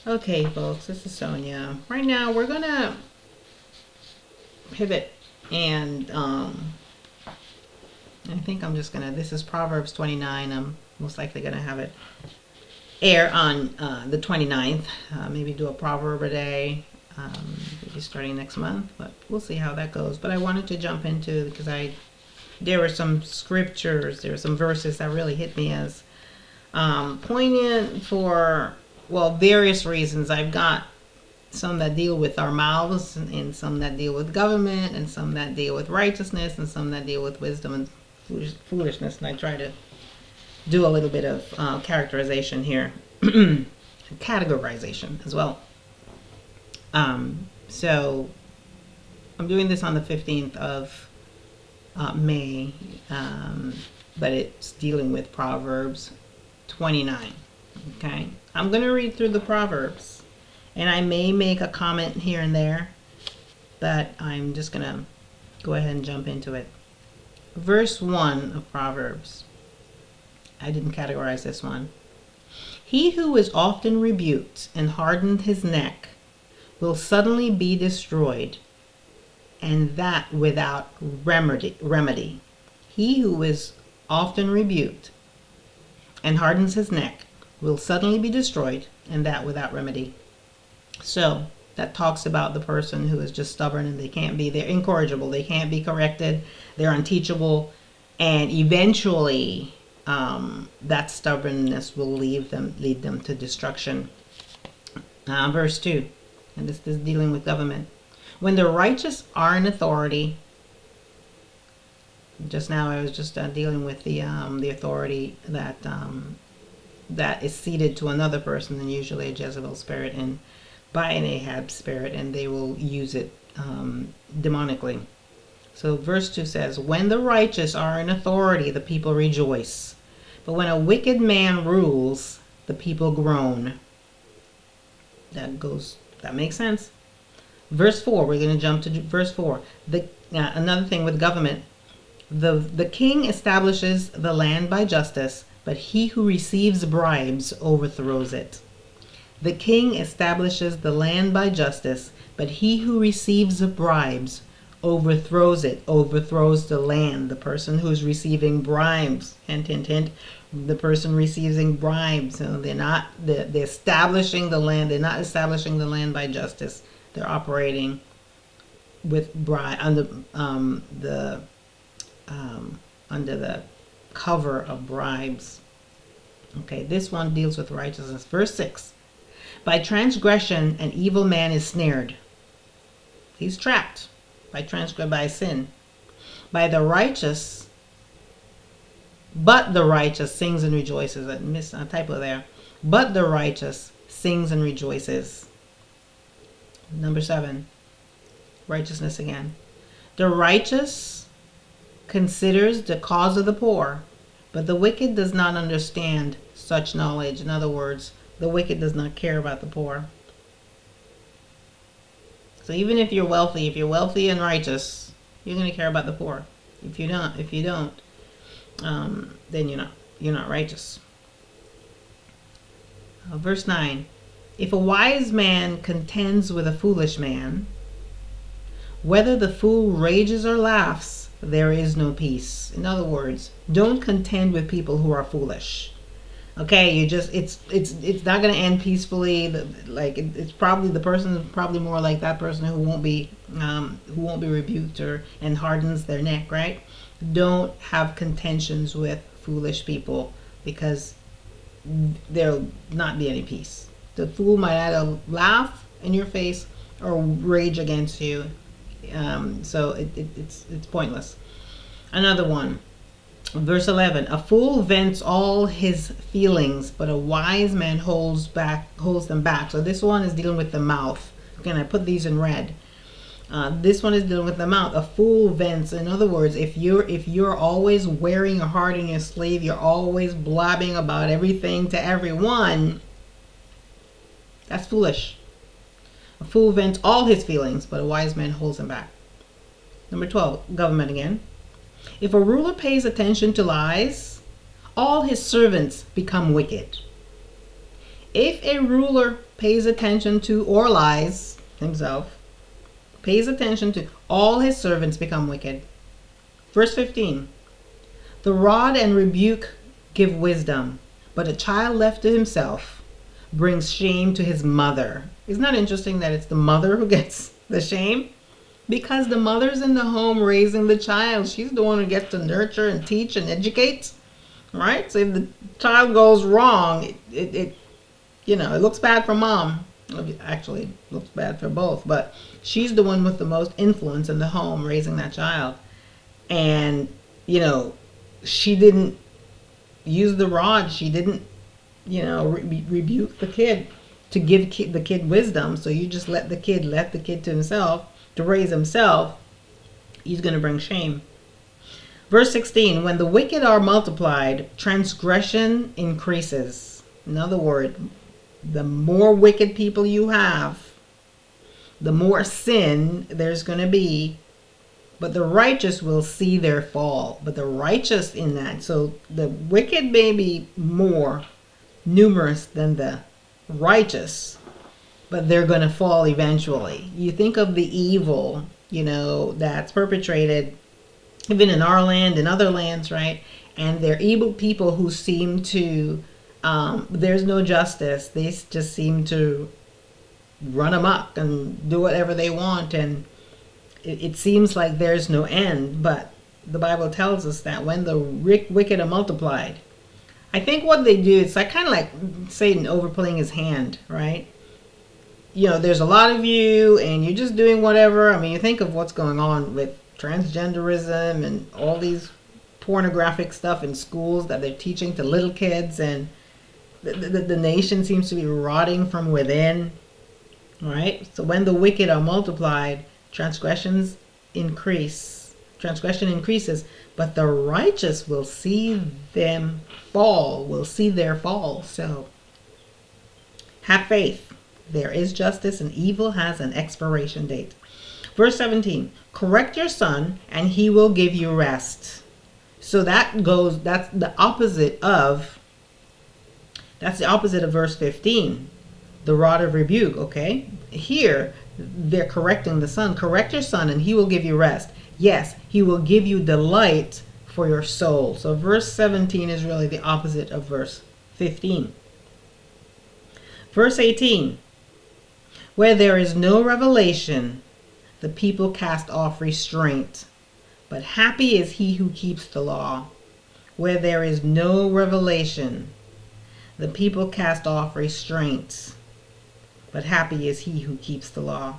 Okay, folks, this is Sonia. Right now, we're gonna pivot, and I think I'm just gonna. This is Proverbs 29. I'm most likely gonna have it air on the 29th. Maybe do a proverb a day. Maybe starting next month, but we'll see how that goes. But I wanted to jump into because there were some scriptures, there were some verses that really hit me as poignant for various reasons. I've got some that deal with our mouths, and some that deal with government, and some that deal with righteousness, and some that deal with wisdom and foolishness. And I try to do a little bit of characterization here, categorization as well. So I'm doing this on the 15th of May, but it's dealing with Proverbs 29. Okay, I'm going to read through the Proverbs, and I may make a comment here and there, but I'm just going to go ahead and jump into it. Verse 1 of Proverbs. I didn't categorize this one. He who is often rebuked and hardened his neck will suddenly be destroyed, and that without remedy. He who is often rebuked and hardens his neck will suddenly be destroyed, and that without remedy. So that talks about the person who is just stubborn, and they're incorrigible, they can't be corrected, they're unteachable, and eventually that stubbornness will lead them to destruction. Verse 2, and this is dealing with government. When the righteous are in authority, just now I was just dealing with the authority that is ceded to another person, and usually a Jezebel spirit and by an Ahab spirit, and they will use it demonically. So verse 2 says, when the righteous are in authority, the people rejoice. But when a wicked man rules, the people groan. That makes sense. Verse 4, we're going to jump to verse 4. Another thing with government. The king establishes the land by justice, but he who receives bribes overthrows it. The king establishes the land by justice, but he who receives bribes overthrows it, overthrows the land. The person who's receiving bribes, hint, hint, hint, the person receiving bribes. So they're establishing the land. They're not establishing the land by justice. They're operating with under the cover of bribes. Okay, this one deals with righteousness. Verse 6. By transgression, an evil man is snared. He's trapped by sin. But the righteous sings and rejoices. I missed a typo there. But the righteous sings and rejoices. Number 7. Righteousness again. The righteous considers the cause of the poor, but the wicked does not understand such knowledge. In other words, the wicked does not care about the poor. So even if you're wealthy and righteous, you're going to care about the poor. If you don't, then you're not righteous. Verse 9. If a wise man contends with a foolish man, whether the fool rages or laughs, there is no peace. In other words, don't contend with people who are foolish. Okay, it's not going to end peacefully. It's probably the person is probably more like that person who won't be rebuked and hardens their neck. Right? Don't have contentions with foolish people, because there'll not be any peace. The fool might either laugh in your face or rage against you. So it's pointless. Another one. Verse 11, a fool vents all his feelings, but a wise man holds them back. So this one is dealing with the mouth. Again, I put these in red. This one is dealing with the mouth. A fool vents. In other words, if you're always wearing your heart in your sleeve, you're always blabbing about everything to everyone, that's foolish. A fool vents all his feelings, but a wise man holds them back. Number 12, government again. If a ruler pays attention to lies, all his servants become wicked. If a ruler pays attention to or lies himself, pays attention to, all his servants become wicked. Verse 15. The rod and rebuke give wisdom, but a child left to himself brings shame to his mother. Isn't that interesting that it's the mother who gets the shame? Because the mother's in the home raising the child. She's the one who gets to nurture and teach and educate, right? So if the child goes wrong, it looks bad for mom. Actually, it looks bad for both, but she's the one with the most influence in the home raising that child. And, she didn't use the rod. She didn't, rebuke the kid to give the kid wisdom. So you just left the kid to himself to raise himself. He's going to bring shame. Verse 16, when the wicked are multiplied, transgression increases. In other words, the more wicked people you have, the more sin there's going to be. But the righteous will see their fall. But the righteous in that, so the wicked may be more numerous than the righteous, but they're going to fall eventually. You think of the evil, that's perpetrated even in our land and other lands, right? And they're evil people who seem to, there's no justice. They just seem to run amok and do whatever they want, and it seems like there's no end. But the Bible tells us that when the wicked are multiplied, I think what they do, it's like kind of like Satan overplaying his hand, right? There's a lot of you and you're just doing whatever. I mean, you think of what's going on with transgenderism and all these pornographic stuff in schools that they're teaching to little kids, and the nation seems to be rotting from within, right? So when the wicked are multiplied, transgression increases, but the righteous will see them fall, will see their fall. So have faith. There is justice, and evil has an expiration date. Verse 17, correct your son and he will give you rest. So that's the opposite of verse 15, the rod of rebuke, okay? Here, they're correcting the son. Correct your son and he will give you rest. Yes, he will give you delight for your soul. So verse 17 is really the opposite of verse 15. Verse 18, where there is no revelation, the people cast off restraint, but happy is he who keeps the law. Where there is no revelation, the people cast off restraint, but happy is he who keeps the law.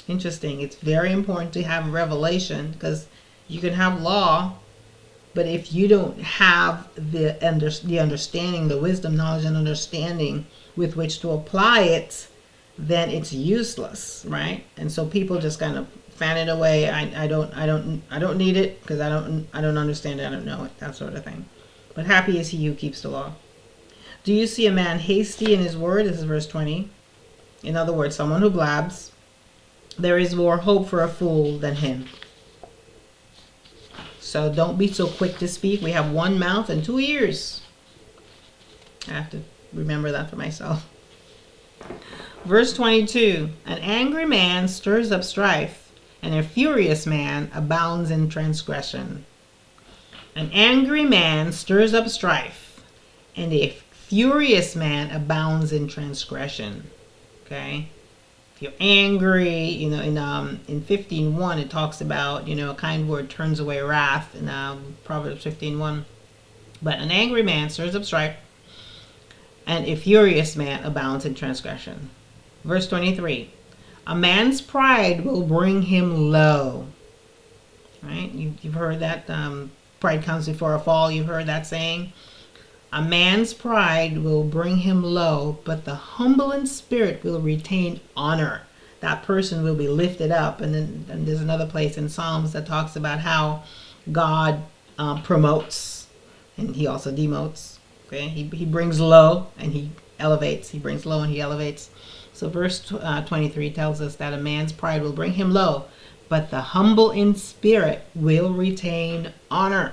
Interesting. It's very important to have revelation, because you can have law, but if you don't have the understanding, the wisdom, knowledge, and understanding with which to apply it, then it's useless, right? And so people just kind of fan it away. I don't need it because I don't understand it. I don't know it. That sort of thing. But happy is he who keeps the law. Do you see a man hasty in his word? This is verse 20. In other words, someone who blabs. There is more hope for a fool than him. So don't be so quick to speak. We have one mouth and 2 ears. I have to remember that for myself. Verse 22, an angry man stirs up strife, and a furious man abounds in transgression. An angry man stirs up strife, and a furious man abounds in transgression. Okay? If you're angry, in 15:1 it talks about, a kind word turns away wrath in Proverbs 15:1. But an angry man stirs up strife, and a furious man abounds in transgression. Verse 23, a man's pride will bring him low. Right? You've heard that, pride comes before a fall. You've heard that saying. A man's pride will bring him low, but the humble in spirit will retain honor. That person will be lifted up. And there's another place in Psalms that talks about how God promotes, and he also demotes. Okay, he brings low and he elevates. He brings low and he elevates. So verse 23 tells us that a man's pride will bring him low, but the humble in spirit will retain honor.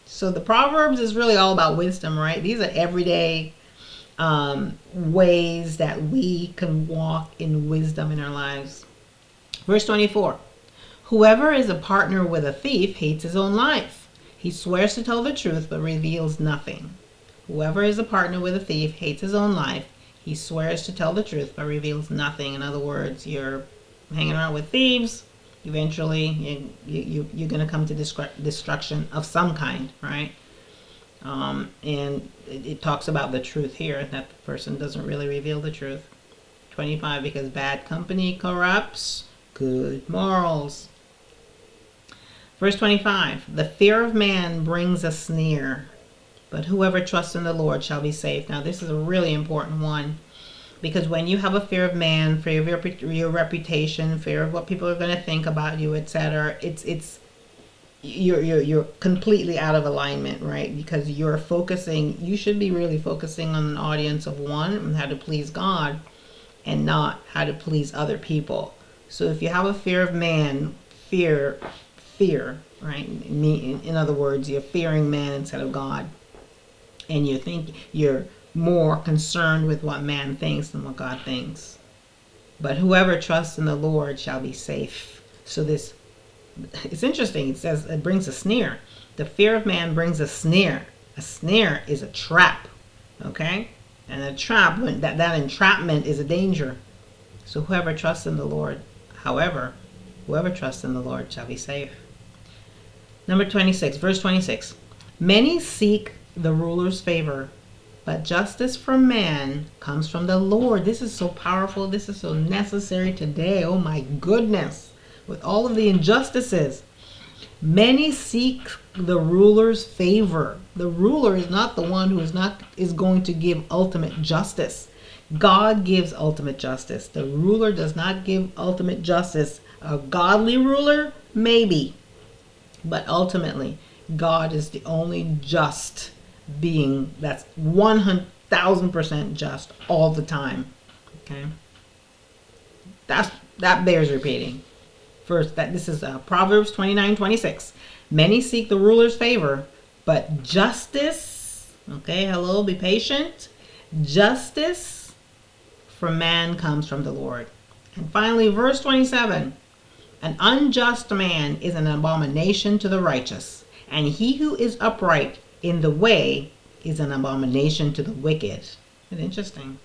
So the Proverbs is really all about wisdom, right? These are everyday ways that we can walk in wisdom in our lives. Verse 24. Whoever is a partner with a thief hates his own life. He swears to tell the truth but reveals nothing. Whoever is a partner with a thief hates his own life. He swears to tell the truth but reveals nothing. In other words, you're hanging around with thieves. Eventually, you're going to come to destruction of some kind, right? And it talks about the truth here, that the person doesn't really reveal the truth. 25, because bad company corrupts good morals. Verse 25, the fear of man brings a snare, but whoever trusts in the Lord shall be safe. Now, this is a really important one, because when you have a fear of man, fear of your reputation, fear of what people are going to think about you, etc., you're completely out of alignment, right? Because you should be really focusing on an audience of one, and how to please God, and not how to please other people. So if you have a fear of man, fear, right? In other words, you're fearing man instead of God, and you think you're more concerned with what man thinks than what God thinks. But whoever trusts in the Lord shall be safe. So it's interesting. It says it brings a snare. The fear of man brings a snare. A snare is a trap, okay? And a trap, that entrapment is a danger. So whoever trusts in the Lord, whoever trusts in the Lord shall be safe. Number 26, verse 26. Many seek the ruler's favor, but justice from man comes from the Lord. This is so powerful. This is so necessary today. Oh my goodness. With all of the injustices, many seek the ruler's favor. The ruler is not the one who is going to give ultimate justice. God gives ultimate justice. The ruler does not give ultimate justice. A godly ruler, maybe. But ultimately, God is the only just being that's 100,000% just all the time. Okay? That bears repeating. First, this is Proverbs 29:26. Many seek the ruler's favor, but justice, okay, hello, be patient. Justice from man comes from the Lord. And finally, verse 27. An unjust man is an abomination to the righteous, and he who is upright in the way is an abomination to the wicked. Isn't it interesting?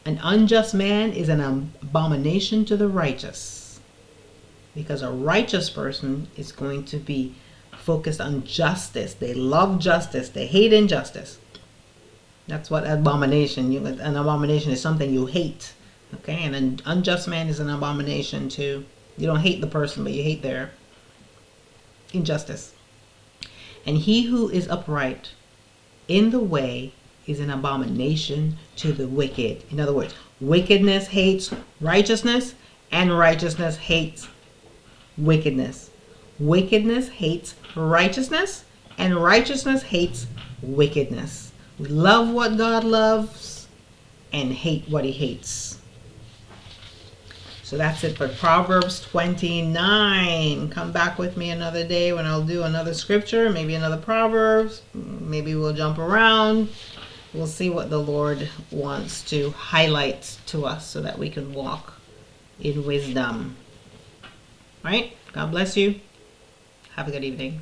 An unjust man is an abomination to the righteous, because a righteous person is going to be focused on justice. They love justice. They hate injustice. That's what abomination. An abomination is something you hate. Okay, and an unjust man is an abomination to. You don't hate the person, but you hate their injustice. And he who is upright in the way is an abomination to the wicked. In other words, wickedness hates righteousness, and righteousness hates wickedness. Wickedness hates righteousness, and righteousness hates wickedness. We love what God loves and hate what he hates. So that's it for Proverbs 29. Come back with me another day when I'll do another scripture, maybe another Proverbs. Maybe we'll jump around. We'll see what the Lord wants to highlight to us so that we can walk in wisdom. All right? God bless you. Have a good evening.